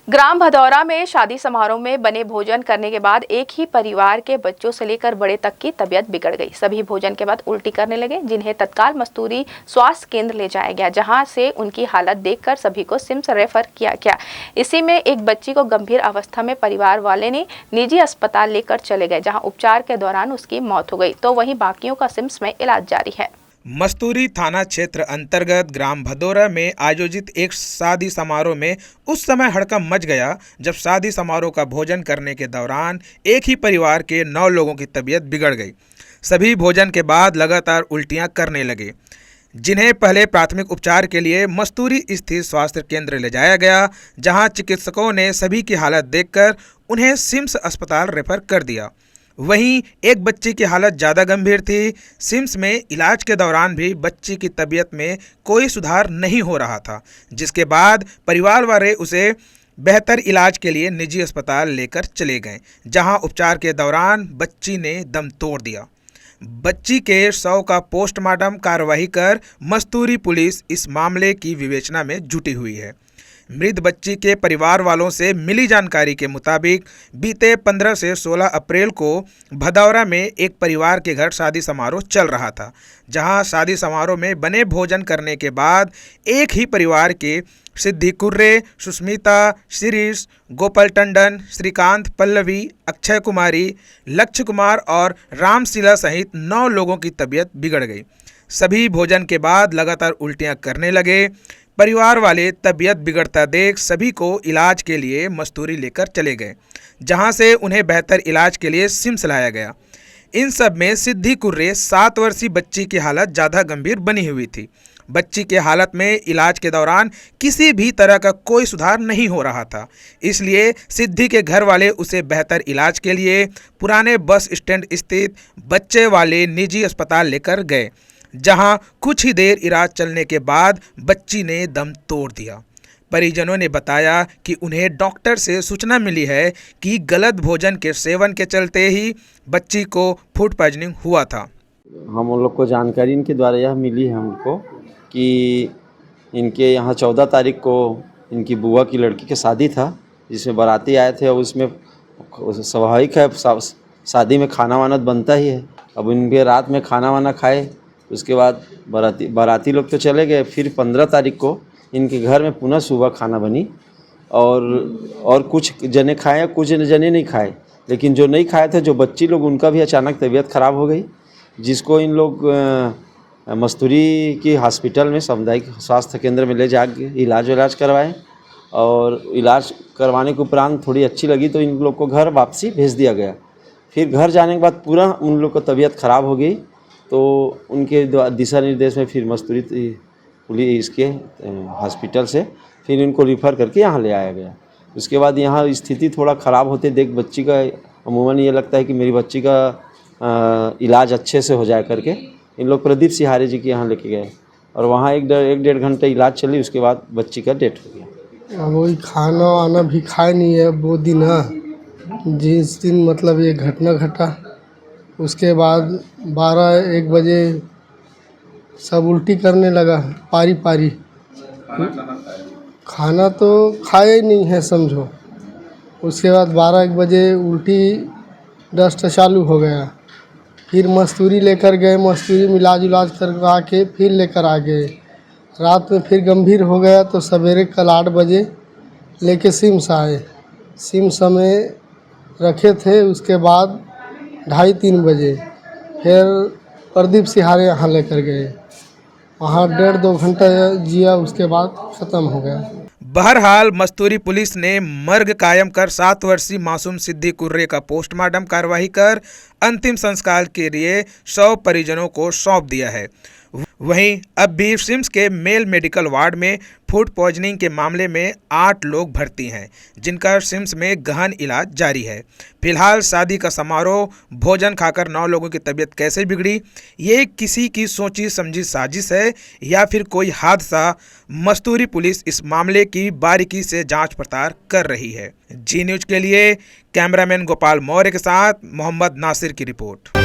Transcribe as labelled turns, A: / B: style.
A: ग्राम भदौरा में शादी समारोह में बने भोजन करने के बाद एक ही परिवार के बच्चों से लेकर बड़े तक की तबीयत बिगड़ गई। सभी भोजन के बाद उल्टी करने लगे, जिन्हें तत्काल मस्तूरी स्वास्थ्य केंद्र ले जाया गया, जहां से उनकी हालत देखकर सभी को सिम्स रेफर किया गया। इसी में एक बच्ची को गंभीर अवस्था में परिवार वाले ने निजी अस्पताल लेकर चले गए, जहाँ उपचार के दौरान उसकी मौत हो गई, तो वहीं बाकियों का सिम्स में इलाज जारी है।
B: मस्तूरी थाना क्षेत्र अंतर्गत ग्राम भदौरा में आयोजित एक शादी समारोह में उस समय हड़कंप मच गया जब शादी समारोह का भोजन करने के दौरान एक ही परिवार के 9 लोगों की तबीयत बिगड़ गई। सभी भोजन के बाद लगातार उल्टियां करने लगे, जिन्हें पहले प्राथमिक उपचार के लिए मस्तूरी स्थित स्वास्थ्य केंद्र ले जाया गया, जहां चिकित्सकों ने सभी की हालत देखकर उन्हें सिम्स अस्पताल रेफर कर दिया। वहीं एक बच्ची की हालत ज़्यादा गंभीर थी। सिम्स में इलाज के दौरान भी बच्ची की तबीयत में कोई सुधार नहीं हो रहा था, जिसके बाद परिवार वाले उसे बेहतर इलाज के लिए निजी अस्पताल लेकर चले गए, जहां उपचार के दौरान बच्ची ने दम तोड़ दिया। बच्ची के शव का पोस्टमार्टम कार्यवाही कर मस्तूरी पुलिस इस मामले की विवेचना में जुटी हुई है। मृत बच्ची के परिवार वालों से मिली जानकारी के मुताबिक बीते 15 से 16 अप्रैल को भदौरा में एक परिवार के घर शादी समारोह चल रहा था, जहां शादी समारोह में बने भोजन करने के बाद एक ही परिवार के सिद्धि कुर्रे, सुष्मिता, शिरीष, गोपाल टंडन, श्रीकांत, पल्लवी, अक्षय कुमारी, लक्ष्य कुमार और रामशिला सहित 9 लोगों की तबीयत बिगड़ गई। सभी भोजन के बाद लगातार उल्टियां करने लगे। परिवार वाले तबीयत बिगड़ता देख सभी को इलाज के लिए मस्तूरी लेकर चले गए, जहां से उन्हें बेहतर इलाज के लिए सिम्स लाया गया। इन सब में सिद्धि कुर्रे 7 वर्षीय बच्ची की हालत ज़्यादा गंभीर बनी हुई थी। बच्ची के हालत में इलाज के दौरान किसी भी तरह का कोई सुधार नहीं हो रहा था, इसलिए सिद्धि के घर वाले उसे बेहतर इलाज के लिए पुराने बस स्टैंड स्थित बच्चे वाले निजी अस्पताल लेकर गए, जहां कुछ ही देर इलाज चलने के बाद बच्ची ने दम तोड़ दिया। परिजनों ने बताया कि उन्हें डॉक्टर से सूचना मिली है कि गलत भोजन के सेवन के चलते ही बच्ची को फूड पॉइजनिंग हुआ था।
C: हम उन लोग को जानकारी इनके द्वारा यह मिली है हमको कि इनके यहाँ 14 तारीख को इनकी बुआ की लड़की की शादी था, जिसमें बाराती आए थे और उसमें स्वाभाविक है शादी में खाना वाना बनता ही है। अब इनके रात में खाना वाना खाए, उसके बाद बाराती लोग तो चले गए। फिर 15 तारीख को इनके घर में पुनः सुबह खाना बनी और कुछ जने खाए, कुछ जने नहीं खाए, लेकिन जो नहीं खाए थे, जो बच्ची लोग, उनका भी अचानक तबीयत ख़राब हो गई, जिसको इन लोग मस्तूरी की हॉस्पिटल में सामुदायिक स्वास्थ्य केंद्र में ले जाके इलाज करवाए और इलाज करवाने के उपरांत थोड़ी अच्छी लगी तो इन लोग को घर वापसी भेज दिया गया। फिर घर जाने के बाद पूरा उन लोग को तबीयत ख़राब हो गई, तो उनके दिशा निर्देश में फिर मस्तूरी पुलिस इसके हॉस्पिटल से फिर इनको रिफ़र करके यहाँ ले आया गया। उसके बाद यहाँ स्थिति थोड़ा ख़राब होते देख बच्ची का अमूमन ये लगता है कि मेरी बच्ची का इलाज अच्छे से हो जाए करके इन लोग प्रदीप सिहारे जी के यहाँ लेके गए और वहाँ एक डेढ़ घंटे इलाज चली। उसके बाद बच्ची का डेथ हो गया।
D: वही खाना वाना भी खाए नहीं है वो दिन है जिस दिन मतलब ये घटना घटा। उसके बाद 12-1 बजे सब उल्टी करने लगा पारी पारी। खाना तो खाए नहीं है समझो। उसके बाद 12-1 बजे उल्टी डस्ट चालू हो गया। फिर मस्तूरी लेकर गए, मस्तूरी में इलाज करवा के फिर लेकर आ गए। रात में फिर गंभीर हो गया तो सवेरे कल 8 बजे लेके सिम्स आए। सिम्स में रखे थे। उसके बाद 2:30-3 बजे फिर प्रदीप सिहारे यहाँ लेकर गए, वहाँ 1.5-2 घंटा जिया, उसके बाद ख़त्म हो गया।
B: बहरहाल मस्तूरी पुलिस ने मर्ग कायम कर 7 वर्षीय मासूम सिद्धि कुर्रे का पोस्टमार्टम कार्यवाही कर अंतिम संस्कार के लिए शव परिजनों को सौंप दिया है। वहीं अब भी सिम्स के मेल मेडिकल वार्ड में फूड पॉइजनिंग के मामले में 8 लोग भर्ती हैं, जिनका सिम्स में गहन इलाज जारी है। फिलहाल शादी का समारोह भोजन खाकर 9 लोगों की तबीयत कैसे बिगड़ी, ये किसी की सोची समझी साजिश है या फिर कोई हादसा, मस्तूरी पुलिस इस मामले की बारीकी से जांच पड़ताल कर रही है। जी न्यूज़ के लिए कैमरामैन गोपाल मौर्य के साथ मोहम्मद नासिर की रिपोर्ट।